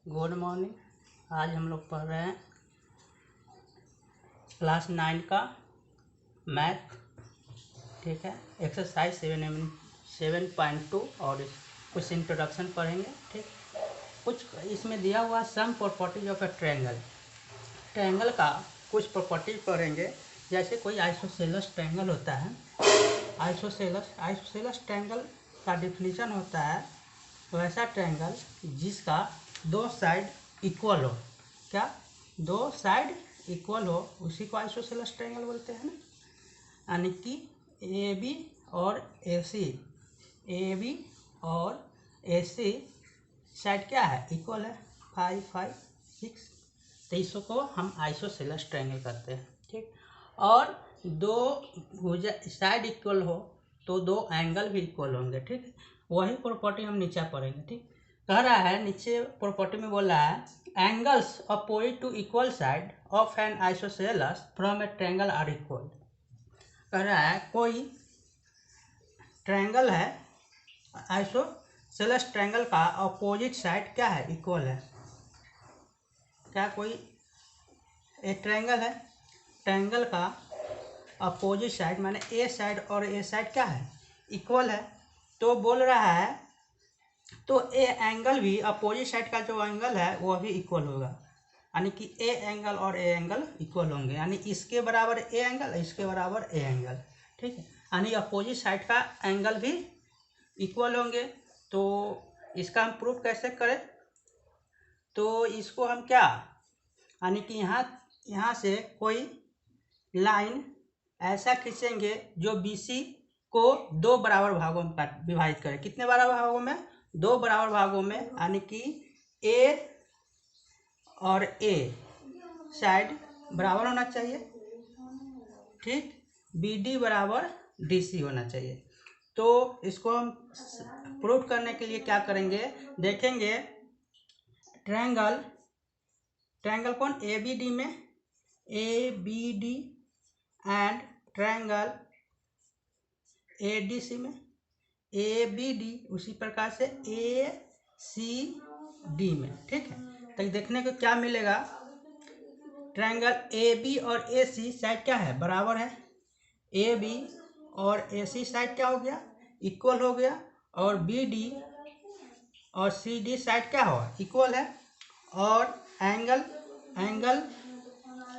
Good morning. आज हम लोग पढ़ रहे हैं क्लास 9 का मैथ। ठीक है, एक्सरसाइज 7.2 और कुछ इंट्रोडक्शन पढ़ेंगे। ठीक, कुछ इसमें दिया हुआ some properties of a triangle का कुछ प्रॉपर्टीज पढ़ेंगे। जैसे कोई आइसोसेलेस ट्रायंगल होता है, आइसोसेलेस ट्रायंगल का डिफिनीशन होता है वैसा ट्रायंगल जिसका दो साइड इक्वल हो। क्या? दो साइड इक्वल हो, उसी को आइसोसेलेस ट्रायंगल बोलते हैं ना। यानी कि ए बी और ए सी साइड क्या है? इक्वल है, 5, 5, 6। तो इसको हम आइसोसेलेस ट्रायंगल कहते हैं। ठीक, और दो भुजा साइड इक्वल हो तो दो एंगल भी इक्वल होंगे। ठीक, वही प्रॉपर्टी हम नीचे पढ़ेंगे। ठीक, कह रहा है नीचे प्रॉपर्टी में बोल रहा है angles opposite to equal side of an isosceles from a triangle are equal. कह रहा है कोई ट्रायंगल है, आइसोसेलेस ट्रायंगल का अपोजिट साइड क्या है? इक्वल है। क्या? कोई एक ट्रायंगल है, ट्रायंगल का अपोजिट साइड माने ए साइड और ए साइड क्या है? इक्वल है। तो बोल रहा है तो ए एंगल भी, अपोजिट साइड का जो एंगल है वह भी इक्वल होगा। यानी कि ए एंगल और ए एंगल इक्वल होंगे, यानी इसके बराबर ए एंगल, इसके बराबर ए एंगल। ठीक है, यानी अपोजिट साइड का एंगल भी इक्वल होंगे। तो इसका हम प्रूफ कैसे करें? तो इसको हम क्या, यानी कि यहाँ से कोई लाइन ऐसा खींचेंगे जो BC को दो बराबर भागों में विभाजित करे। कितने बराबर भागों में? दो बराबर भागों में, यानी कि A और A साइड बराबर होना चाहिए। ठीक, BD बराबर DC होना चाहिए। तो इसको हम प्रूव करने के लिए क्या करेंगे? देखेंगे ट्रायंगल कौन? ABD में, ABD एंड ट्रायंगल ADC में, ABD उसी प्रकार से ACD में। ठीक है, तो देखने को क्या मिलेगा? ट्रायंगल AB और AC साइड क्या है? बराबर है। AB और AC साइड क्या हो गया? इक्वल हो गया। और BD और CD साइड क्या होगा? इक्वल है। और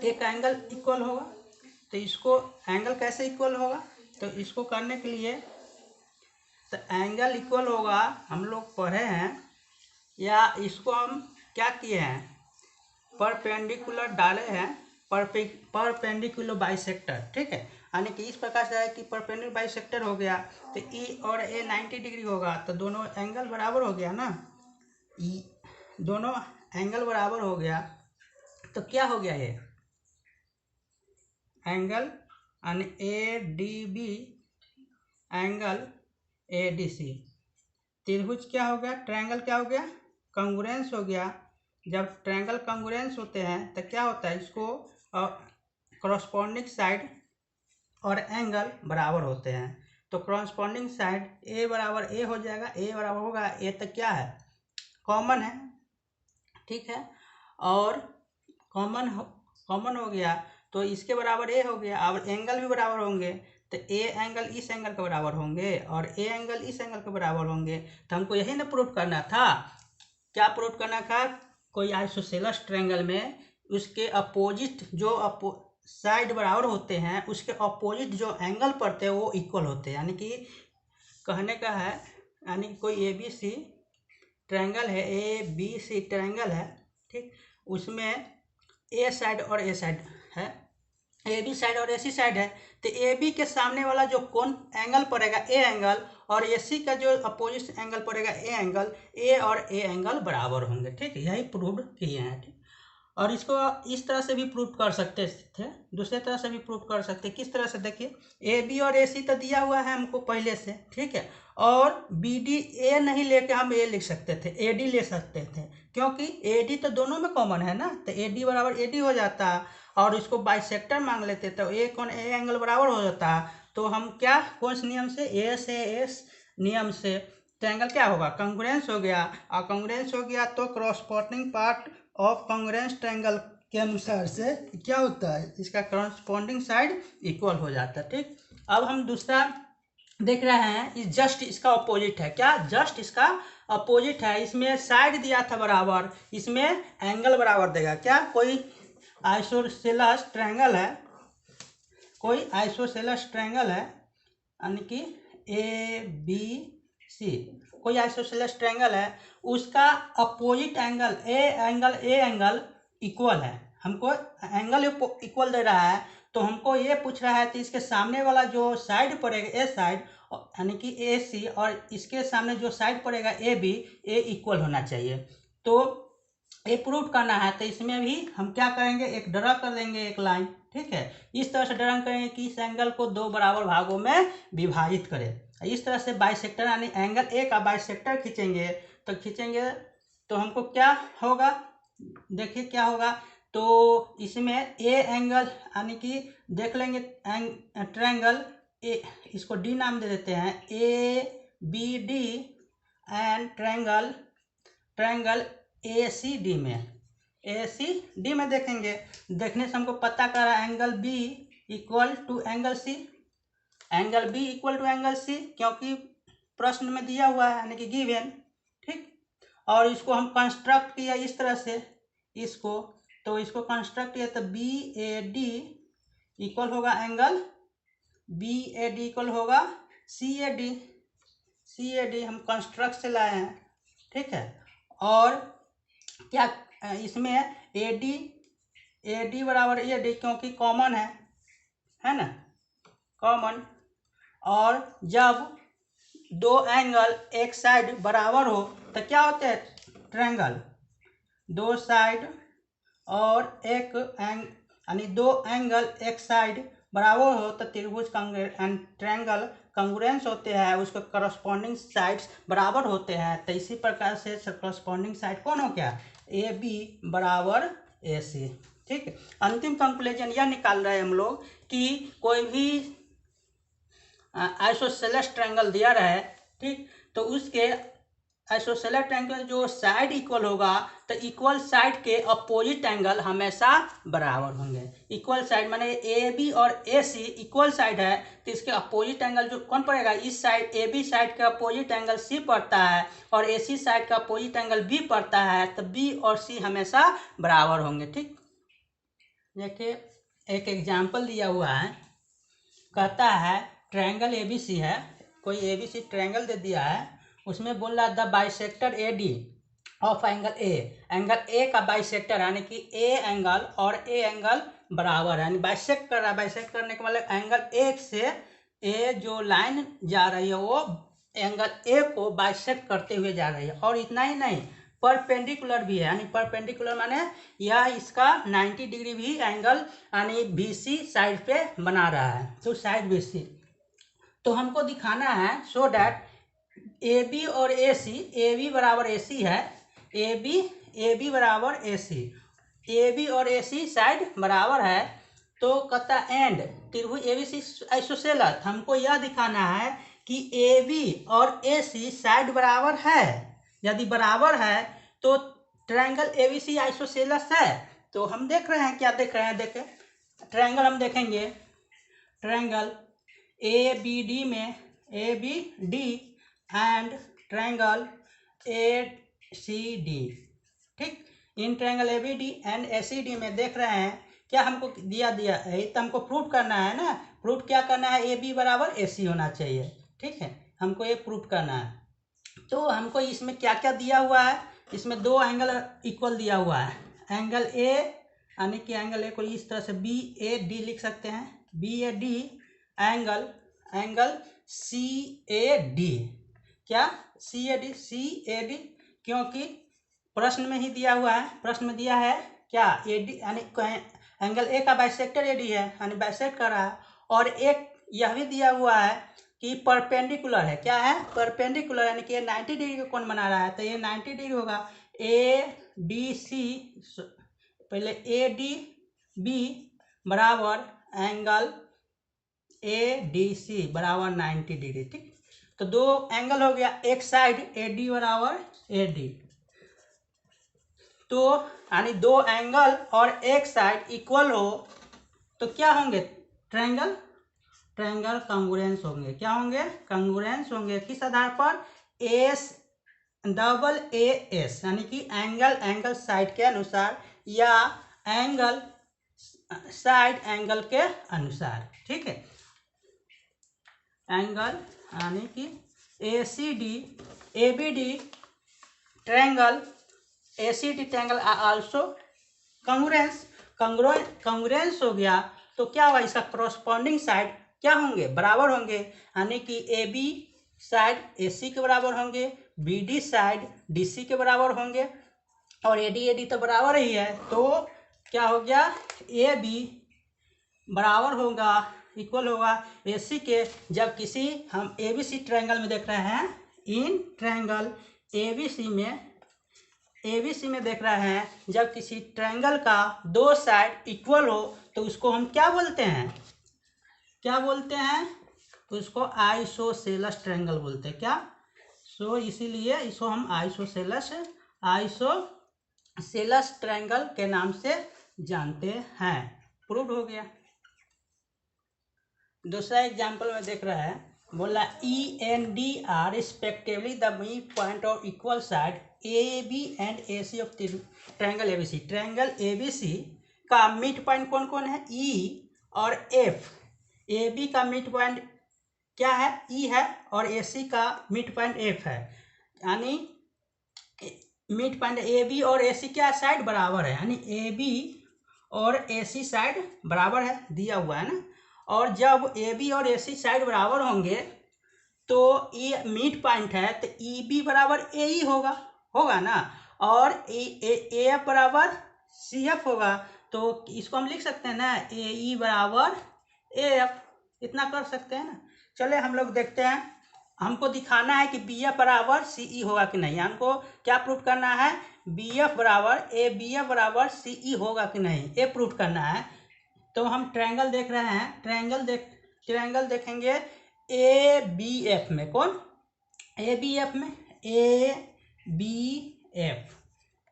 एक एंगल इक्वल होगा। तो इसको एंगल कैसे इक्वल होगा? तो इसको करने के लिए तो एंगल इक्वल होगा, हम लोग पढ़े हैं, या इसको हम क्या किए हैं? परपेंडिकुलर डाले हैं, परपेंडिकुलर बाइसेक्टर। ठीक है, यानी कि इस प्रकार से है कि परपेंडिकुलर बाइसेक्टर हो गया तो E और A 90 डिग्री होगा, तो दोनों एंगल बराबर हो गया ना। दोनों एंगल बराबर हो गया तो क्या हो गया? ये एंगल यानी ADB एंगल ADC त्रिभुज क्या हो गया? ट्रायंगल क्या हो गया? कॉन्ग्रुएंस हो गया। जब ट्रायंगल कॉन्ग्रुएंस होते हैं तो क्या होता है? इसको कॉरस्पॉन्डिंग साइड और एंगल बराबर होते हैं। तो कॉरस्पॉन्डिंग साइड A बराबर A हो जाएगा, A बराबर होगा A, तो क्या है? कॉमन है। ठीक है, और कॉमन हो गया तो इसके बराबर A हो गया। और एंगल भी बराबर होंगे तो A एंगल इस एंगल के बराबर होंगे और A एंगल इस एंगल के बराबर होंगे। तो हमको यही ना प्रूफ करना था। क्या प्रूफ करना था? कोई आइसोसेलेस ट्रायंगल में उसके अपोजिट जो साइड बराबर होते हैं, उसके अपोजिट जो एंगल पड़ते हैं वो इक्वल होते हैं। यानी कि कहने का है, यानी कि कोई ABC ट्रायंगल है, ABC ट्रायंगल है। ठीक, उसमें A साइड और A साइड है, AB साइड और AC साइड है। तो AB के सामने वाला जो कौन एंगल पड़ेगा? A एंगल, और AC का जो अपोजिट एंगल पड़ेगा A एंगल, A और A एंगल बराबर होंगे। ठीक, यही प्रूव किए हैं। ठीक, और इसको इस तरह से भी प्रूव कर सकते थे, दूसरे तरह से भी प्रूव कर सकते। किस तरह से? देखिए, AB और AC तो दिया हुआ है हमको पहले से। ठीक है, और BD A नहीं लेके हम A लिख सकते थे, AD ले सकते थे, क्योंकि AD तो दोनों में कॉमन है ना। तो AD बराबर AD हो जाता, और इसको बाइसेक्टर मांग लेते तो A एंगल बराबर हो जाता। तो हम क्या, कौन से नियम से? A से S नियम से ट्रायंगल क्या होगा, कंग्रुएंस हो गया, और कंग्रुएंस हो गया तो कॉरस्पॉन्डिंग पार्ट ऑफ कंग्रुएंस ट्रायंगल के अनुसार से क्या होता है, इसका कॉरस्पॉन्डिंग साइड इक्वल हो जाता है। ठीक, अब हम दूसरा देख रहे हैं, इस जस्ट इसका अपोजिट है, क्या जस्ट इसका अपोजिट है। इसमें साइड दिया था बराबर, इसमें एंगल बराबर देगा। क्या, कोई आइसोसेलेस ट्रायंगल है, कोई आइसोसेलेस ट्रायंगल है, यानी कि ABC, कोई आइसोसेलेस ट्रायंगल है, उसका opposite angle A angle equal है। हमको एंगल इक्वल दे रहा है, तो हमको ये पूछ रहा है कि इसके सामने वाला जो साइड पड़ेगा ए साइड, यानी कि AC, और इसके सामने जो साइड पड़ेगा AB, ए इक्वल होना चाहिए। तो ये प्रूव करना है, तो इसमें भी हम क्या करेंगे, एक ड्रा कर देंगे एक लाइन। ठीक है, इस तरह से ड्रा करेंगे कि इस एंगल को दो बराबर भागों में विभाजित करें। इस तरह से बाइसेक्टर यानी एंगल ए का बाइसेक्टर खींचेंगे, तो हमको क्या होगा, देखिए क्या होगा। तो इसमें ए एंगल यानी कि देख लेंगे ट्रायंगल ए, इसको डी नाम दे देते हैं, ABD, एंड ट्रायंगल ACD में देखेंगे, देखने से हमको पता कर रहा है angle B equal to angle C, angle B equal to angle C, क्योंकि प्रश्न में दिया हुआ है, यानी कि गिवन। ठीक, और इसको हम कंस्ट्रक्ट किया इस तरह से, इसको कंस्ट्रक्ट किया तो BAD इक्वल होगा एंगल BAD इक्वल होगा CAD हम कंस्ट्रक्ट से लाए हैं। ठीक है, और क्या इसमें AD बराबर AD, क्योंकि कॉमन है ना, कॉमन। और जब दो एंगल एक साइड बराबर हो तो क्या होते हैं, ट्रायंगल, दो साइड और एक यानी दो एंगल एक साइड बराबर हो तो त्रिभुज ट्रायंगल कंग्रुएंस होते हैं, उसके करस्पॉन्डिंग साइड्स बराबर होते हैं। तो इसी प्रकार से करस्पॉन्डिंग साइड कौन हो गया, AB बराबर AC। ठीक है, अंतिम कंक्लूजन यह निकाल रहे हैं हम लोग कि कोई भी आइसोसेलेस ट्रायंगल दिया रहे, ठीक, तो उसके आइसोसेलेस ट्रायंगल जो साइड इक्वल होगा, तो इक्वल साइड के अपोजिट एंगल हमेशा बराबर होंगे। इक्वल साइड माने AB और AC इक्वल साइड है, तो इसके अपोजिट एंगल जो कौन पड़ेगा, इस साइड AB साइड का अपोजिट एंगल C पड़ता है, और AC साइड का अपोजिट एंगल B पड़ता है, तो B और C हमेशा बराबर होंगे। ठीक, देखिए एक एग्जाम्पल दिया हुआ है, कहता है ट्रायंगल ABC है, कोई ABC ट्रायंगल दे दिया है, उसमें बोल रहा है the bisector AD of angle A का बाइसेक्टर, यानी कि ए एंगल और ए एंगल बराबर है, यानी बाइसेक्ट कर रहा है। बाइसेक्ट करने के मतलब एंगल ए से ए जो लाइन जा रही है वो एंगल ए को बाइसेक्ट करते हुए जा रही है, और इतना ही नहीं, परपेंडिकुलर भी है, यानी परपेंडिकुलर माने यह इसका 90 डिग्री भी एंगल यानी BC साइड पे बना रहा है, तो साइड BC। तो हमको दिखाना है सो डैट AB और AC, AB बराबर AC है, AB बराबर AB और AC साइड बराबर है, तो कहता एंड त्रिभुज ABC आइसोसेलेस। हमको यह दिखाना है कि AB और AC साइड बराबर है, यदि बराबर है तो ट्रायंगल ABC आइसोसेलेस है। तो हम देख रहे हैं, क्या देख रहे हैं, देखें ट्रायंगल हम देखेंगे, ट्रायंगल ABD में ABD एंड ट्रायंगल ACD। ठीक, in triangle ABD and ACD में देख रहे हैं, क्या हमको दिया है, तो हमको प्रूव करना है ना, प्रूव क्या करना है, AB बराबर AC होना चाहिए। ठीक है, हमको ये प्रूव करना है। तो हमको इसमें क्या क्या दिया हुआ है, इसमें दो एंगल इक्वल दिया हुआ है, एंगल A यानी कि एंगल A को इस तरह से BAD लिख सकते हैं, BAD एंगल CAD, क्या CAD, क्योंकि प्रश्न में ही दिया हुआ है, प्रश्न में दिया है क्या AD, यानी एंगल A का बाइसेक्टर AD है, यानी बाइसेक्ट कर रहा है, और एक यह भी दिया हुआ है कि परपेंडिकुलर है, क्या है, परपेंडिकुलर, यानी कि ये 90 डिग्री का कोण बना रहा है, तो ये 90 डिग्री होगा, ADC, पहले ADB बराबर एंगल ADC बराबर 90 डिग्री। ठीक, तो दो एंगल हो गया, एक साइड AD बराबर AD, तो यानी दो एंगल और एक साइड इक्वल हो तो क्या होंगे, ट्रायंगल कॉन्ग्रुएंस होंगे। क्या होंगे, कॉन्ग्रुएंस होंगे। किस आधार पर, एस डबल AS, यानी कि एंगल साइड के अनुसार या एंगल साइड एंगल के अनुसार। ठीक है, एंगल यानी कि ACD ABD triangle ACD triangle are also congruence हो गया तो क्या हुआ, इसका करस्पॉन्डिंग साइड क्या होंगे, बराबर होंगे, यानी कि AB साइड AC के बराबर होंगे, BD साइड DC के बराबर होंगे, और AD तो बराबर ही है, तो क्या हो गया, AB बराबर होगा, इक्वल होगा AC के। जब किसी हम ABC ट्रायंगल में देख रहे हैं, इन ट्रायंगल ABC में देख रहे हैं, जब किसी ट्रायंगल का दो साइड इक्वल हो तो उसको हम क्या बोलते हैं, तो उसको आइसोसेलेस ट्रायंगल बोलते हैं। क्या, सो इसीलिए इसको हम आइसोसेलेस ट्रायंगल के नाम से जानते हैं। प्रूव हो गया। दूसरा एग्जाम्पल में देख रहा है, बोला END are respectively the mid point of equal side AB and AC of triangle ABC। Triangle ABC का मिड पॉइंट कौन कौन है, E और F। AB का मिड पॉइंट क्या है, E है, और AC का मिड पॉइंट F है, यानी मिड पॉइंट AB और AC क्या साइड बराबर है, यानी AB और AC साइड बराबर है, दिया हुआ है ना। और जब AB और AC साइड बराबर होंगे तो ये मिड पॉइंट है तो EB बराबर AE होगा ना, और AF बराबर CF होगा, तो इसको हम लिख सकते हैं ना, AE बराबर AF, इतना कर सकते हैं ना। चले हम लोग देखते हैं, हमको दिखाना है कि BF बराबर CE होगा कि नहीं, हमको क्या प्रूफ करना है, BF बराबर CE होगा कि नहीं, ये प्रूफ करना है। तो हम ट्रायंगल देख रहे हैं, ट्रायंगल देखेंगे ABF में, कौन, ABF में, ABF,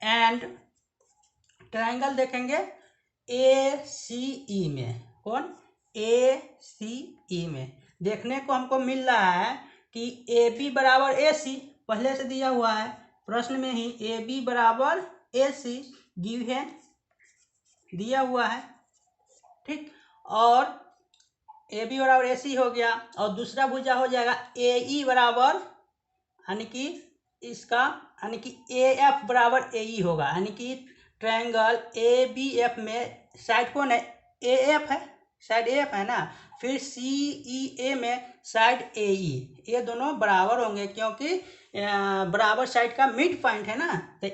एंड ट्रायंगल देखेंगे ACE में, कौन, ACE में। देखने को हमको मिल रहा है कि AB बराबर AC पहले से दिया हुआ है प्रश्न में ही, AB बराबर AC गिवन दिया हुआ है, ठीक, और AB बराबर AC हो गया, और दूसरा भुजा हो जाएगा AE बराबर, यानी कि इसका यानी कि AF बराबर AE होगा, यानी कि ट्रायंगल ABF में साइड कौन है, AF है, साइड AF है ना, फिर CEA में साइड AE, ये दोनों बराबर होंगे क्योंकि बराबर साइड का मिड पॉइंट है ना, तो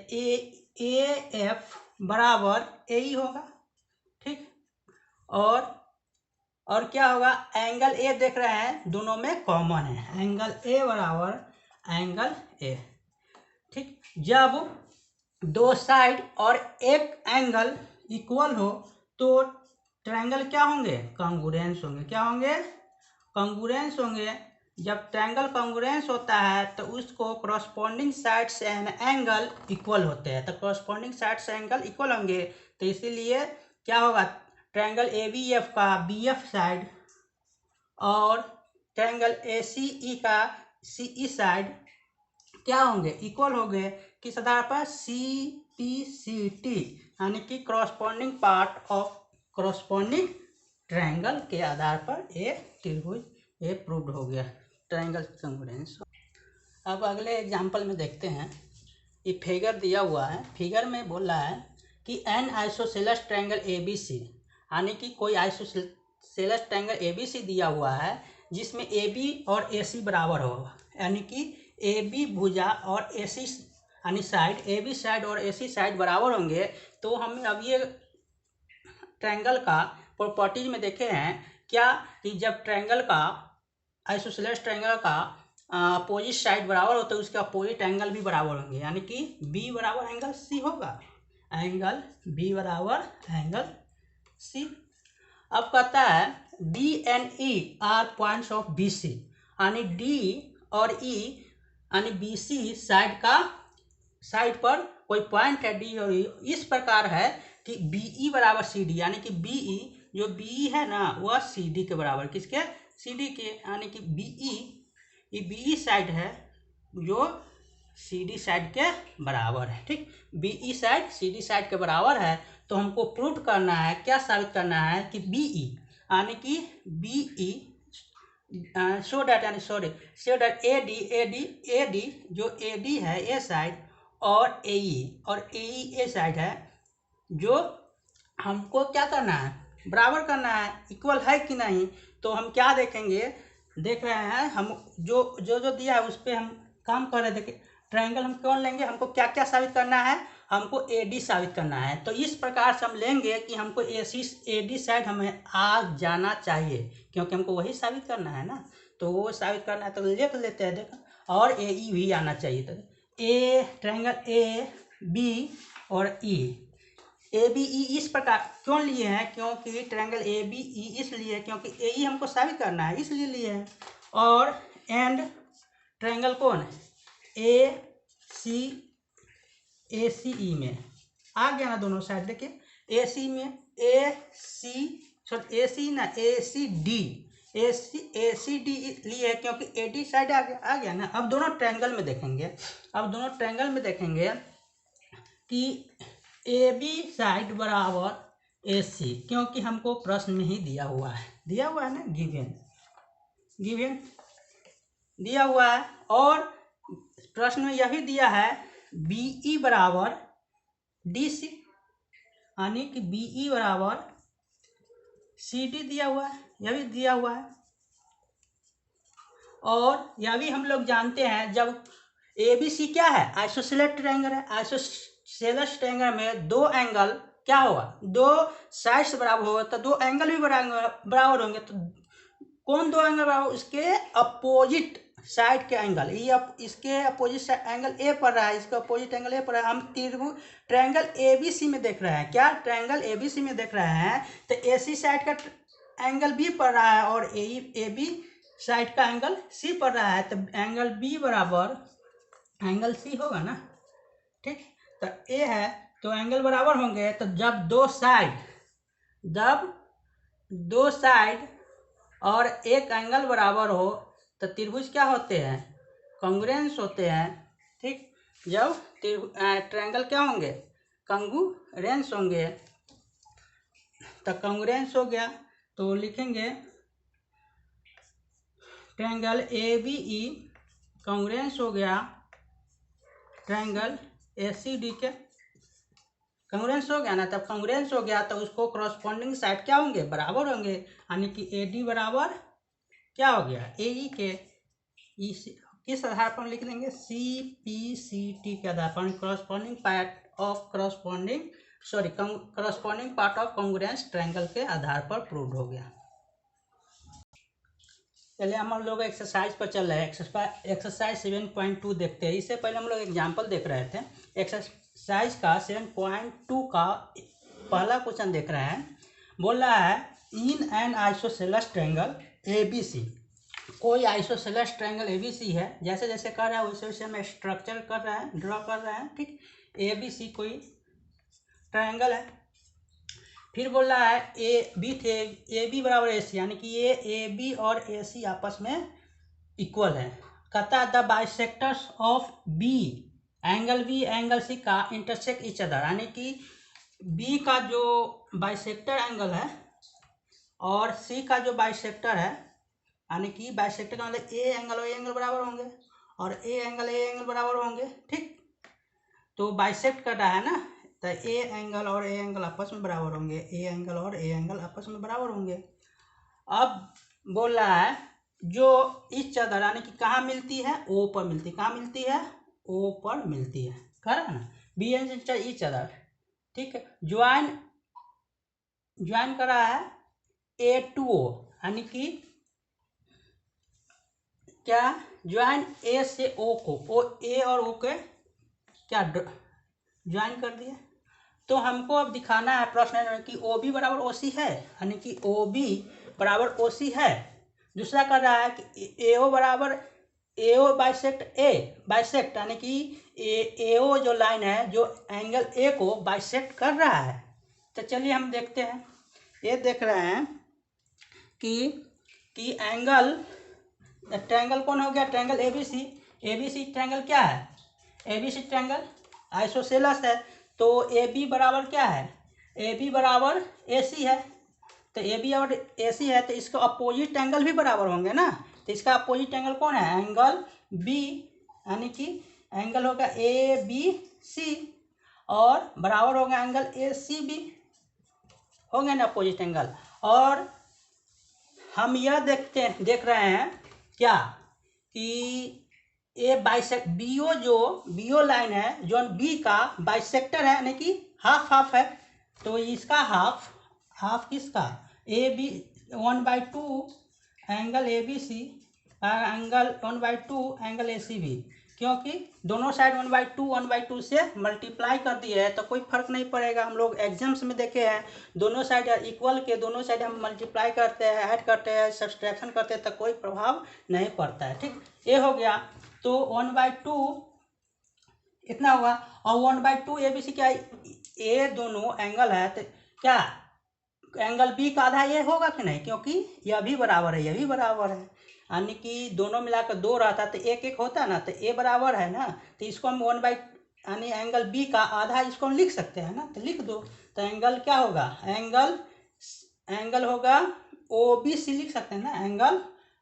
AF बराबर AE होगा, ठीक। और क्या होगा, एंगल A देख रहे हैं, दोनों में कॉमन है, एंगल A बराबर एंगल A, ठीक। जब दो साइड और एक एंगल इक्वल हो तो ट्रायंगल क्या होंगे, कॉन्ग्रुएंस होंगे। क्या होंगे, कॉन्ग्रुएंस होंगे। जब ट्रायंगल कॉन्ग्रुएंस होता है तो उसको corresponding sides and angle equal होते हैं, तो करस्पॉन्डिंग साइड्स एंगल इक्वल होंगे, तो इसीलिए क्या होगा, ट्रायंगल ABF का BF साइड और ट्रायंगल ACE का CE साइड क्या होंगे, इक्वल होंगे। किस आधार पर, CPCT, यानी कि corresponding part of corresponding triangle के आधार पर ये त्रिभुज ये प्रूव्ड हो गया, ट्रायंगल कॉन्ग्रुएंस। अब अगले एग्जांपल में देखते हैं, ये फिगर दिया हुआ है, फिगर में बोल रहा है कि एन आइसोसेलेस ट्रायंगल ABC, यानी कि कोई आइसोसेलेस ट्रायंगल ABC दिया हुआ है जिसमें AB और AC बराबर हो, यानी कि AB भुजा और AC यानी साइड, AB साइड और AC साइड बराबर होंगे। तो हम अब ये ट्रायंगल का प्रॉपर्टीज में देखे हैं क्या, कि जब ट्रायंगल का आइसोसेलेस ट्रायंगल का अपोजिट साइड बराबर हो तो उसके अपोजिट एंगल भी बराबर होंगे, यानी कि B बराबर एंगल C होगा, एंगल B बराबर एंगल C। अब कहता है D and E are points of BC, यानी D और ई यानी बी सी साइड पर कोई पॉइंट है डी और ई इस प्रकार है कि बी ई बराबर सी डी, यानी कि बी ई जो बी ई है ना वह सी डी के बराबर, किसके, सी डी के, यानी कि बी ई साइड है जो सी डी साइड के बराबर है। ठीक, B E side C D side के बराबर है। तो हमको प्रूव करना है, क्या साबित करना है कि बी ई यानी कि B E so that A D जो ए डी है ए साइड और ए ई ए साइड है, जो हमको क्या करना है, बराबर करना है, इक्वल है कि नहीं। तो हम क्या देखेंगे, देख रहे हैं हम जो दिया है उस पर हम काम कर रहे थे। देखिए ट्रायंगल हम कौन लेंगे, हमको क्या क्या साबित करना है, हमको ए डी साबित करना है। तो इस प्रकार से हम लेंगे कि हमको ए डी साइड हमें आ जाना चाहिए, क्योंकि हमको वही साबित करना है ना। तो वो साबित करना है तो लिख लेते हैं, देखो, और ए ई भी आना चाहिए। तो ए ट्रायंगल ए बी और ई, ए बी ई इस प्रकार क्यों लिए हैं, क्योंकि ट्रायंगल ए बी ई इसलिए क्योंकि ए ई हमको साबित करना है इसलिए लिए हैं। और एंड ट्रायंगल कौन है, ए सी ई में आ गया ना दोनों साइड। देखिए ए सी में ए सी डी लिए क्योंकि ए डी साइड आ गया ना। अब दोनों ट्रायंगल में देखेंगे, कि ए बी साइड बराबर ए सी, क्योंकि हमको प्रश्न में ही दिया हुआ है ना, गिवन दिया हुआ है। और प्रश्न में यह भी दिया है बी ई बराबर डी सी, यानी कि बी ई बराबर सी डी दिया हुआ है, यह भी दिया हुआ है। और यह भी हम लोग जानते हैं, जब ए बी सी क्या है, आइसोसेलेस ट्रायंगल है। आइसोसेलेस ट्रायंगल में दो एंगल क्या होगा, दो साइड्स बराबर होगा, तो दो एंगल भी बराबर होंगे। तो कौन दो एंगल बराबर, इसके अपोजिट साइड के एंगल, ये इसके अपोजिट एंगल ए पड़ रहा है, इसका अपोजिट एंगल ए पड़ रहा है। हम ट्रायंगल ए बी सी में देख रहे हैं, क्या ट्रायंगल ए बी सी में देख रहे हैं, तो ए सी साइड का एंगल बी पड़ रहा है और ए बी साइड का एंगल सी पड़ रहा है। तो एंगल बी बराबर एंगल सी होगा ना। ठीक, तो ए है तो एंगल बराबर होंगे। तो जब दो साइड और एक एंगल बराबर हो तो त्रिभुज क्या होते हैं, कॉन्ग्रुएंस होते हैं। ठीक, जब ट्रायंगल क्या होंगे, कॉन्ग्रुएंस होंगे। तो कॉन्ग्रुएंस हो गया तो लिखेंगे triangle A B E congruence हो गया ट्रायंगल ए सी डी के, कॉन्ग्रुएंस हो गया ना। तब कॉन्ग्रुएंस हो गया तो उसको करस्पॉन्डिंग साइड क्या होंगे, बराबर होंगे, यानी कि ए डी बराबर क्या हो गया, ए ई के। किस आधार पर लिख देंगे, सी पी सी टी के आधार पर, corresponding part of congruence triangle के आधार पर प्रूव हो गया। चलिए हम लोग एक्सरसाइज पर चल रहे हैं। एक्सरसाइज 7.2 देखते हैं। इससे पहले हम लोग एग्जाम्पल देख रहे थे। एक्सरसाइज का 7.2 का पहला क्वेश्चन देख रहे हैं। बोल रहा है in an isosceles triangle A B C, कोई isosceles triangle A B C है, जैसे जैसे कर रहा है वैसे वैसे हम स्ट्रक्चर ड्रॉ कर रहे हैं। ठीक, ए बी सी कोई ट्रायंगल है। फिर बोल रहा है ए बी बराबर ए सी, यानी कि ये ए बी और ए सी आपस में इक्वल है। कहता है the bisectors of B angle B angle C का इंटरसेक्ट ईच अदर, यानी कि बी का जो बाइसेक्टर एंगल है और सी का जो बाइसेक्टर है, यानी कि बाइसेक्टर का मतलब ए एंगल और ए एंगल बराबर होंगे और ए एंगल बराबर होंगे। ठीक, तो बाइसेक्ट कर रहा है ना, तो ए एंगल और ए एंगल आपस में बराबर होंगे, ए एंगल और ए एंगल आपस में बराबर होंगे। अब बोल रहा है जो इस अदर, यानी कि कहाँ मिलती है, ओ पर मिलती है। कहाँ मिलती है, ओ पर मिलती है, कह रहा है ना, बी एंड इच अदर। ठीक है, ज्वाइन कर रहा है ए टू ओ, यानी कि क्या, ज्वाइन ए से ओ को, ए और ओ के क्या ज्वाइन कर दिया। तो हमको अब दिखाना है प्रश्न है कि ओ बी बराबर ओ सी है, यानी कि ओ बी बराबर ओ सी है। दूसरा कर रहा है कि ए ओ बराबर AO बाइसेक्ट यानी कि AO जो लाइन है जो एंगल A को बाइसेक्ट कर रहा है। तो चलिए हम देखते हैं। ये देख रहे हैं कि एंगल ट्रायंगल कौन हो गया, ट्रायंगल ABC ट्रायंगल क्या है, ABC ट्रायंगल आइसोसेलस है। तो AB बराबर क्या है, AB बराबर AC है। तो AB और AC है तो इसका अपोजिट एंगल भी बराबर होंगे ना। तो इसका अपोजिट एंगल कौन है, एंगल B, यानी कि एंगल होगा ABC और बराबर होगा एंगल ACB, हो गया ना अपोजिट एंगल। और हम यह देख रहे हैं क्या कि ये बाइसेक्ट BO लाइन है जो B का बाइसेक्टर है, यानी कि हाफ है। तो इसका हाफ किसका, AB 1/2 angle ABC angle 1/2 angle ACB, क्योंकि दोनों साइड 1/2 से मल्टीप्लाई कर दिए है तो कोई फर्क नहीं पड़ेगा। हम लोग एग्जाम्स में देखे हैं दोनों साइड इक्वल के, दोनों साइड हम मल्टीप्लाई करते हैं, ऐड करते हैं, सब्सट्रैक्शन करते हैं तो कोई प्रभाव नहीं पड़ता है। ठीक, ये हो गया। तो 1/2 इतना हुआ और 1/2 ABC क्या, ये दोनों एंगल है तो क्या एंगल B का आधा ये होगा कि नहीं, क्योंकि यह भी बराबर है, यह भी बराबर है, यानी कि दोनों मिलाकर 2 रहता तो एक होता ना, तो A बराबर है ना। तो इसको हम 1 यानी एंगल B का आधा इसको हम लिख सकते हैं ना, तो लिख दो। तो एंगल क्या होगा, एंगल होगा OBC, लिख सकते हैं ना, एंगल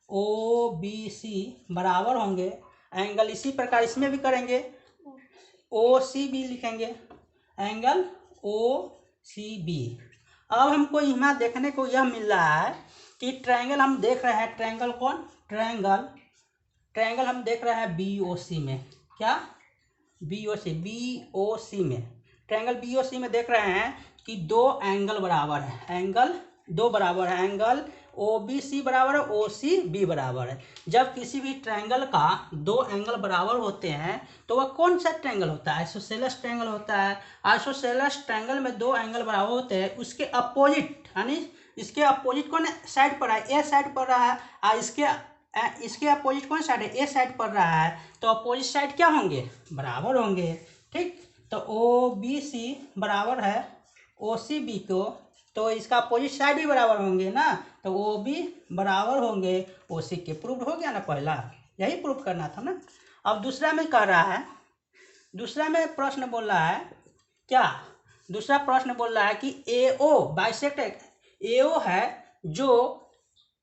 OBC बराबर होंगे एंगल, इसी प्रकार इसमें भी करेंगे OCB लिखेंगे, एंगल OCB। अब हमको यहाँ देखने को यह मिल रहा है कि ट्रायंगल हम देख रहे हैं, ट्रायंगल कौन, ट्रायंगल हम देख रहे हैं BOC में, क्या BOC में, ट्रायंगल BOC में देख रहे हैं कि दो एंगल बराबर है, एंगल दो बराबर है, एंगल OBC बराबर है, OCB बराबर है। जब किसी भी ट्रायंगल का दो एंगल बराबर होते हैं तो वह कौन सा ट्रायंगल होता है, आइसोसेलेस ट्रायंगल होता है। आइसोसेलेस ट्रायंगल में दो एंगल बराबर होते हैं, उसके अपोजिट यानी इसके अपोजिट कौन साइड पर है, ए साइड पर रहा है, और इसके अपोजिट कौन साइड है, ए साइड पर रहा है। तो अपोजिट साइड क्या होंगे, बराबर होंगे। ठीक, तो OBC बराबर है OCB को, तो इसका अपोजिट साइड भी बराबर होंगे ना, तो OB बराबर होंगे OC के। प्रूव हो गया ना, पहला यही प्रूव करना था ना। अब दूसरा में कह रहा है, दूसरा में प्रश्न बोल रहा है क्या, दूसरा प्रश्न बोल रहा है कि AO बाइसेक्ट, AO है जो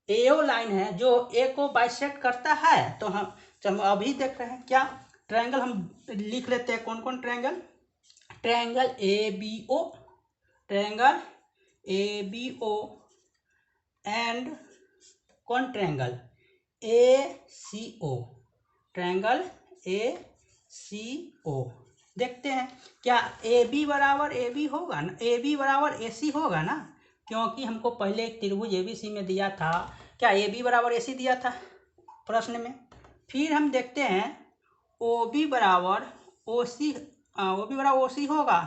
AO लाइन है जो A को बाइसेक्ट करता है। तो हम अभी देख रहे हैं क्या, ट्रायंगल हम लिख लेते हैं, कौन कौन ट्रायंगल, ट्रायंगल ABO एंड कौन ट्रायंगल ACO, ट्रायंगल ACO। देखते हैं क्या AB बराबर AB होगा ना, AB बराबर AC होगा ना, क्योंकि हमको पहले एक त्रिभुज ABC में दिया था, क्या AB बराबर AC दिया था प्रश्न में। फिर हम देखते हैं OB बराबर OC होगा,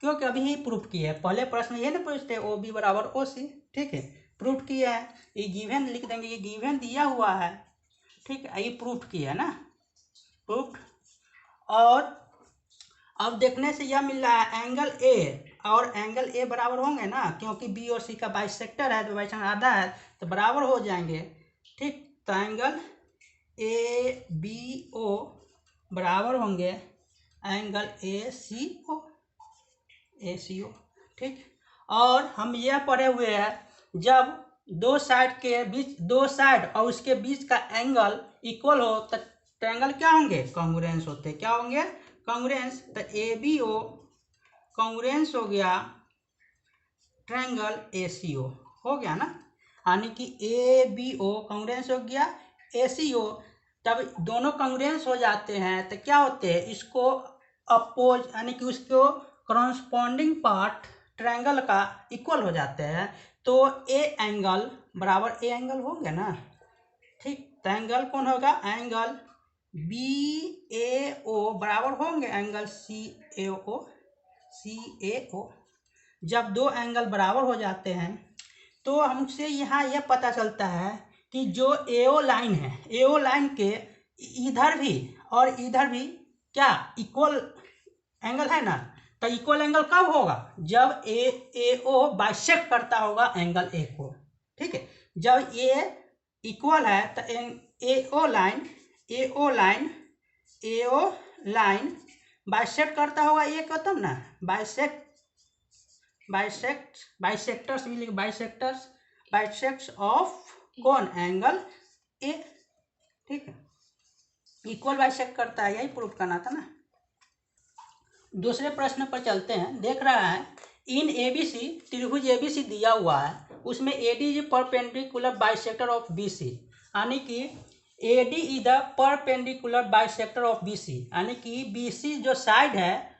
क्योंकि अभी ही प्रूफ किया है, पहले प्रश्न ये ना पूछते OB बराबर OC। ठीक है, प्रूफ किया है, ये गिवन लिख देंगे, ये गिवन दिया हुआ है। ठीक है, ये प्रूफ किया है ना, प्रूफ। और अब देखने से यह मिल रहा है एंगल A और एंगल A बराबर होंगे ना, क्योंकि B और C का बाइसेक्टर है तो बाइसेक्टर आधा है तो बराबर हो जाएंगे। ठीक, तो एंगल ABO बराबर होंगे एंगल ACO। ठीक, और हम यह पढ़े हुए हैं जब दो साइड के बीच, दो साइड और उसके बीच का एंगल इक्वल हो तो ट्रायंगल क्या होंगे, कॉन्ग्रुएंस होते, क्या होंगे, कॉन्ग्रुएंस। तो ABO कॉन्ग्रुएंस हो गया ट्रायंगल ACO, हो गया ना, यानी कि ABO कॉन्ग्रुएंस हो गया ACO। तब दोनों कॉन्ग्रुएंस हो जाते हैं तो क्या होते हैं, इसको अपोज यानी कि उसको करस्पॉन्डिंग पार्ट ट्रायंगल का इक्वल हो जाते हैं, तो A एंगल बराबर A एंगल हो गया ना। ठीक, तो एंगल कौन होगा, एंगल BAO बराबर होंगे एंगल CAO। जब दो एंगल बराबर हो जाते हैं तो हमसे यहाँ यह पता चलता है कि जो AO लाइन है, AO लाइन के इधर भी और इधर भी क्या इक्वल एंगल है ना, तो इक्वल एंगल कब होगा, जब ए ओ बाइसेक्ट करता होगा एंगल ए को। ठीक है, जब ए इक्वल है तो ए ओ लाइन बाइसेक्ट करता होगा ए को, तब ना बाइसेक्टर्स मिलेंगे, बाइसेक्ट्स ऑफ कौन एंगल ए। ठीक है, इक्वल बाइसेक्ट करता है, यही प्रूफ करना था ना। दूसरे प्रश्न पर चलते हैं। देख रहा है इन एबीसी, त्रिभुज एबीसी दिया हुआ है, उसमें AD is perpendicular bisector of BC, यानी कि AD is the perpendicular bisector of BC, यानी कि बीसी जो साइड है,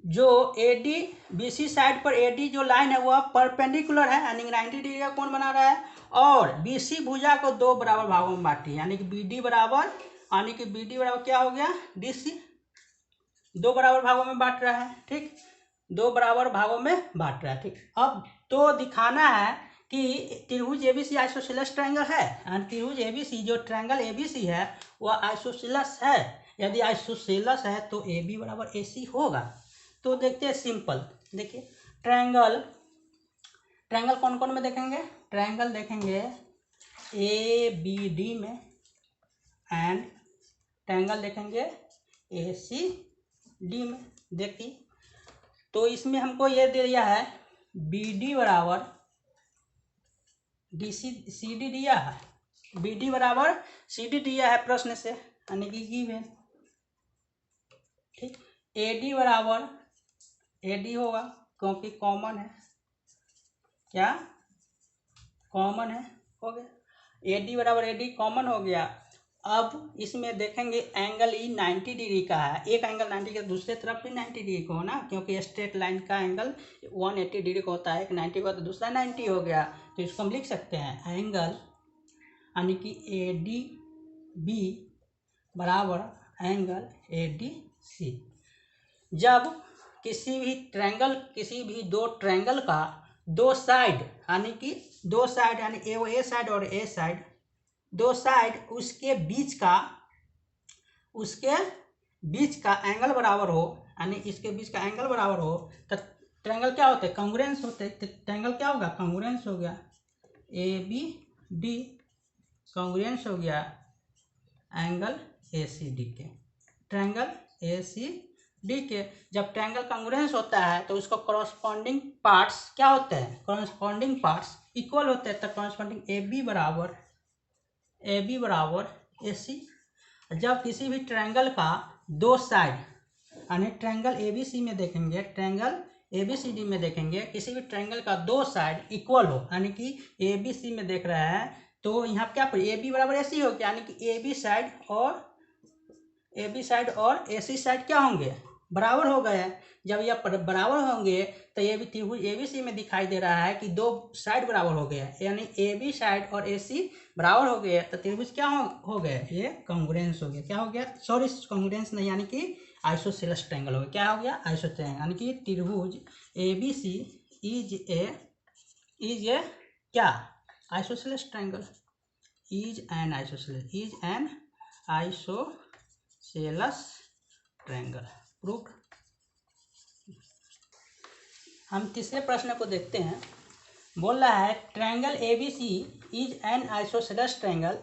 जो एडी बीसी साइड पर एडी जो लाइन है वह परपेंडिकुलर है, यानी 90 डिग्री का कोण बना रहा है, और बीसी भुजा को दो बराबर भागों में बांटी, यानी कि बीडी बराबर क्या हो गया, डीसी, दो बराबर भागों में बांट रहा है। ठीक, दो बराबर भागों में बांट रहा है। ठीक, अब तो दिखाना है कि त्रिभुज एबीसी आइसोसेलेस ट्रायंगल है, एंड त्रिभुज एबीसी जो ट्रायंगल एबीसी है वह आइसोसेलेस है। यदि आइसोसेलेस है तो ए बी बराबर ए सी होगा। तो देखते हैं सिंपल, देखिए ट्रायंगल कौन कौन में देखेंगे, ट्रायंगल देखेंगे ए बी डी में, एंड ट्रायंगल देखेंगे ए सी डी में। देखिए तो इसमें हमको ये दे दिया है बी डी बराबर डी सी डी दिया है, बी डी बराबर सी डी दिया है प्रश्न से, यानी कि गिवन। ठीक, ए डी बराबर ए डी होगा क्योंकि कॉमन है, क्या कॉमन है, हो गया ए डी बराबर ए डी कॉमन हो गया। अब इसमें देखेंगे एंगल ई 90 डिग्री का है, एक एंगल 90 का, दूसरे तरफ भी 90 डिग्री का हो ना, क्योंकि स्ट्रेट लाइन का एंगल 180 डिग्री का होता है, एक 90 का तो दूसरा 90 हो गया। तो इसको हम लिख सकते हैं एंगल, यानी कि ए डी बी बराबर एंगल ए डी सी। जब किसी भी दो ट्रायंगल का दो साइड, यानी कि दो साइड, यानी ए साइड और ए साइड, दो साइड उसके बीच का एंगल बराबर हो, यानी इसके बीच का एंगल बराबर हो, तो ट्रायंगल क्या होते हैं, कॉन्ग्रुएंस होते हैं। तो ट्रायंगल क्या होगा, कॉन्ग्रुएंस हो गया, ए बी डी कॉन्ग्रुएंस हो गया एंगल ए सी डी के, ट्रायंगल ए सी डी के। जब ट्रायंगल कॉन्ग्रुएंस होता है तो उसको कॉरस्पॉन्डिंग पार्ट्स क्या होते हैं, कॉरस्पॉन्डिंग पार्ट्स इक्वल होते हैं, तो कॉरस्पॉन्डिंग ए बी बराबर ए सी। जब किसी भी ट्रायंगल का दो साइड, यानी ट्रायंगल ए बी सी में देखेंगे, triangle A B C D में देखेंगे, किसी भी ट्रायंगल का दो साइड इक्वल हो, यानी कि ए बी सी में देख रहे हैं तो यहाँ क्या पर ए बी बराबर ए सी हो गया, यानी कि ए बी साइड और ए सी साइड क्या होंगे, बराबर हो गए। जब यह बराबर होंगे तो ये भी त्रिभुज ए बी सी में दिखाई दे रहा है कि दो साइड बराबर हो गया, यानी ए बी साइड और ए सी बराबर हो गए, तो त्रिभुज क्या हो गए, ये कॉन्ग्रुएंस हो गया। क्या हो गया, सॉरी कॉन्ग्रुएंस नहीं, यानी कि आइसोसेलेस ट्रायंगल हो गया। क्या हो गया, आइसोसेलेस ट्रायंगल, यानी कि त्रिभुज ए बी सी इज ए क्या, isosceles triangle, is an isosceles triangle proof. हम तीसरे प्रश्न को देखते हैं। बोल रहा है triangle A B C is an isosceles triangle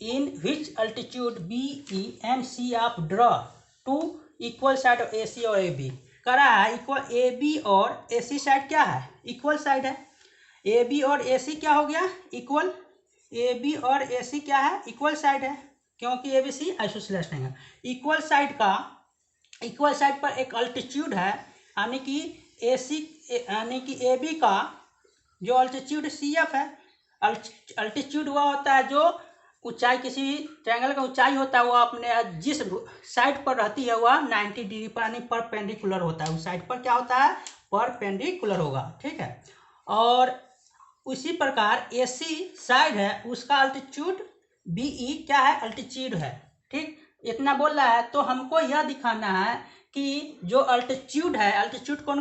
in which altitude B E and C of draw to equal side of A C और ए बी। कह रहा है इक्वल ए बी और ए सी साइड क्या है, इक्वल साइड है, A B और A सी क्या हो गया, इक्वल, ए बी और ए सी क्या है, इक्वल साइड है, क्योंकि A B C isosceles triangle. Equal side पर एक अल्टीट्यूड है, यानी कि ए सी, यानी कि ए बी का जो अल्टीट्यूड सी एफ है, अल्टीट्यूड वह होता है जो ऊंचाई, किसी भी ट्रायंगल का ऊंचाई होता है, वह अपने जिस साइड पर रहती है वह 90 डिग्री पर, यानी परपेंडिकुलर होता है, उस साइड पर क्या होता है, परपेंडिकुलर होगा। ठीक है, और उसी प्रकार ए सी साइड है, उसका अल्टीट्यूड बी ई क्या है, अल्टीट्यूड है। ठीक, इतना बोल रहा है, तो हमको यह दिखाना है कि जो अल्टीट्यूड है, अल्टीट्यूड कौन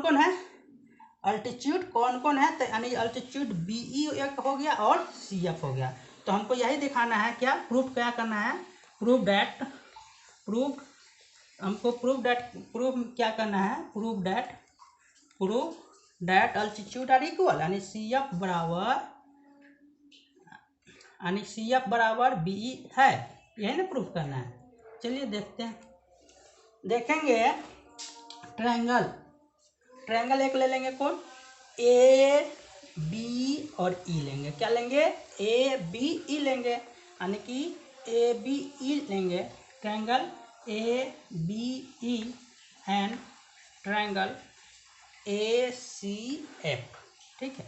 कौन है, तो यानी अल्टीट्यूड बी ई एक हो गया और सी एफ हो गया। तो हमको यही दिखाना है, क्या प्रूफ क्या करना है, प्रूव दैट प्रूव हमको प्रूव क्या करना है, prove that altitude are equal, यानी सी एफ बराबर बी है, यही ना प्रूव करना है। चलिए देखते हैं, देखेंगे ट्रायंगल एक ले लेंगे, कौन, ए बी और ई लेंगे। क्या लेंगे, ए बी ई लेंगे, यानी कि ए बी ई लेंगे, triangle A B E and triangle A C F. ठीक है,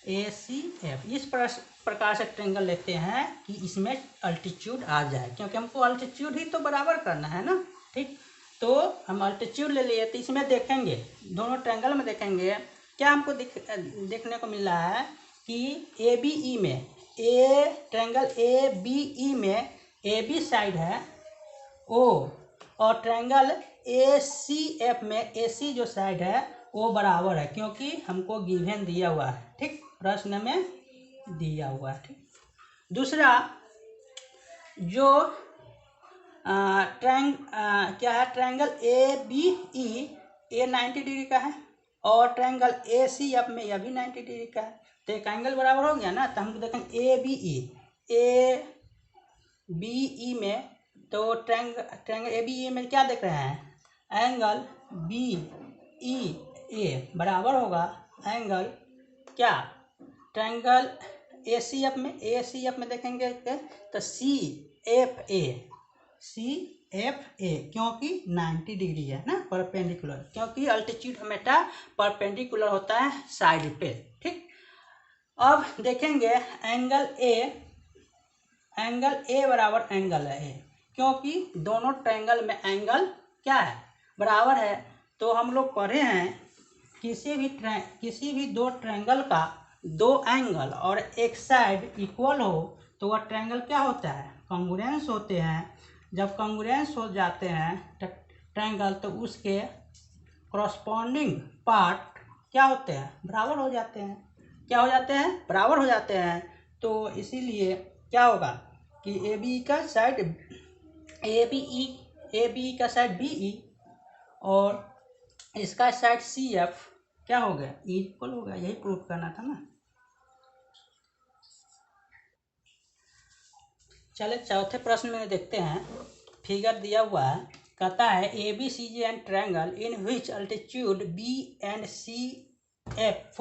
ए सी एफ इस प्रकार से ट्रायंगल लेते हैं कि इसमें अल्टीट्यूड आ जाए, क्योंकि हमको अल्टीट्यूड ही तो बराबर करना है ना। ठीक, तो हम अल्टीट्यूड ले लिए, तो इसमें देखेंगे, दोनों ट्रायंगल में देखेंगे क्या हमको देखने को मिल रहा है कि ए बी ई में, ट्रायंगल ए बी ई में ए बी साइड है ओ, और ट्रायंगल ए सी एफ में ए सी जो साइड है वो बराबर है, क्योंकि हमको गिवन दिया हुआ है। ठीक, प्रश्न में दिया हुआ है। ठीक, दूसरा जो क्या है, triangle A B E, A 90 degree का है, और ट्रायंगल ए सी एफ में यह भी 90 डिग्री का है, तो एक एंगल बराबर हो गया ना। तो हम देखें ए बी ई में, तो ट्रायंगल ए बी ई में क्या देख रहे हैं, एंगल बी ई ए बराबर होगा एंगल क्या, ट्रायंगल ए सी एफ में देखेंगे तो सी एफ ए, क्योंकि 90 डिग्री है ना, परपेंडिकुलर, क्योंकि अल्टीट्यूड हमेशा परपेंडिकुलर होता है साइड पे। ठीक, अब देखेंगे एंगल ए बराबर एंगल है, क्योंकि दोनों ट्रायंगल में एंगल क्या है, बराबर है। तो हम लोग पढ़े हैं किसी भी दो ट्रायंगल का दो एंगल और एक साइड इक्वल हो तो वह ट्रायंगल क्या होता है, कॉन्ग्रुएंस होते हैं। जब कॉन्ग्रुएंस हो जाते हैं ट्रायंगल, तो उसके कॉरस्पॉन्डिंग पार्ट क्या होते हैं, बराबर हो जाते हैं। क्या हो जाते हैं, बराबर हो जाते हैं। तो इसीलिए क्या होगा कि ए बी का साइड ए बी का साइड बी ई और इसका साइड सी एफ क्या हो गया, इक्वल हो गया। यही प्रूफ करना था ना। चले चौथे प्रश्न में देखते हैं, फिगर दिया हुआ है, कहता है A B C G and triangle in which altitude B and C F